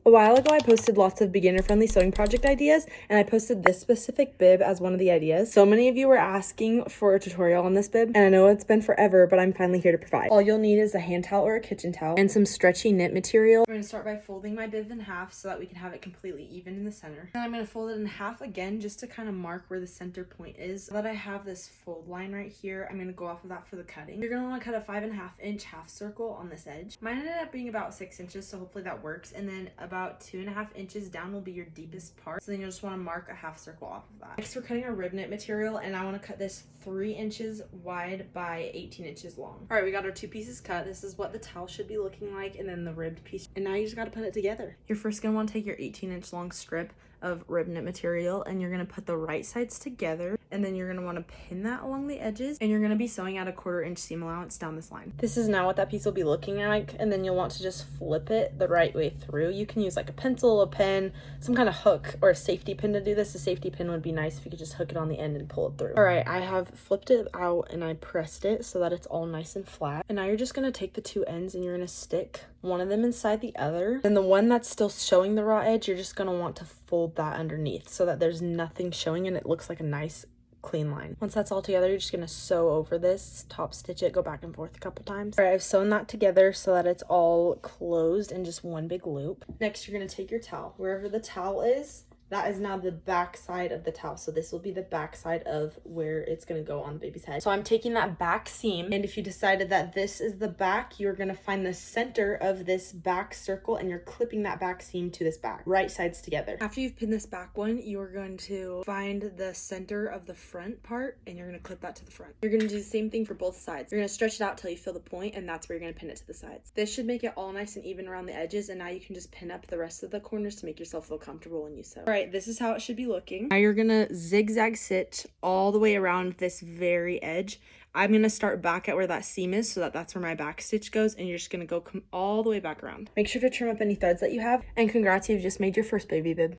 A while ago, I posted lots of beginner-friendly sewing project ideas, and I posted this specific bib as one of the ideas. So many of you were asking for a tutorial on this bib, and I know it's been forever, but I'm finally here to provide. All you'll need is a hand towel or a kitchen towel and some stretchy knit material. We're gonna start by folding my bib in half so that we can have it completely even in the center. Then I'm gonna fold it in half again just to kind of mark where the center point is. So that I have this fold line right here, I'm gonna go off of that for the cutting. You're gonna wanna cut a 5.5 inch half circle on this edge. Mine ended up being about 6 inches, so hopefully that works. And then about 2.5 inches down will be your deepest part. So then you'll just want to mark a half circle off of that. Next, we're cutting our rib knit material, and I want to cut this 3 inches wide by 18 inches long. All right, we got our 2 pieces cut. This is what the towel should be looking like, and then the ribbed piece. And now you just got to put it together. You're first going to want to take your 18-inch long strip of rib knit material, and you're going to put the right sides together, and then you're going to want to pin that along the edges, and you're going to be sewing out a 1/4 inch seam allowance down this line. This is now what that piece will be looking like, and then you'll want to just flip it the right way through. You can use like a pencil, a pen, some kind of hook, or a safety pin to do this. A safety pin would be nice if you could just hook it on the end and pull it through. All right, I have flipped it out and I pressed it so that it's all nice and flat. And now you're just going to take the 2 ends and you're going to stick one of them inside the other. And the one that's still showing the raw edge, you're just going to want to fold that underneath so that there's nothing showing and it looks like a nice clean line. Once that's all together, you're just going to sew over this, top stitch it, go back and forth a couple times. All right, I've sewn that together so that it's all closed in just one big loop. Next, you're going to take your towel. Wherever the towel is, that is now the back side of the towel. So this will be the back side of where it's going to go on the baby's head. So I'm taking that back seam, and if you decided that this is the back, you're going to find the center of this back circle and you're clipping that back seam to this back, right sides together. After you've pinned this back one, you're going to find the center of the front part and you're going to clip that to the front. You're going to do the same thing for both sides. You're going to stretch it out till you feel the point, and that's where you're going to pin it to the sides. This should make it all nice and even around the edges, and now you can just pin up the rest of the corners to make yourself feel comfortable when you sew. All right, this is how it should be looking. Now you're gonna zigzag stitch all the way around this very edge. I'm gonna start back at where that seam is so that that's where my back stitch goes, and you're just gonna go all the way back around. Make sure to trim up any threads that you have, and congrats, you've just made your first baby bib.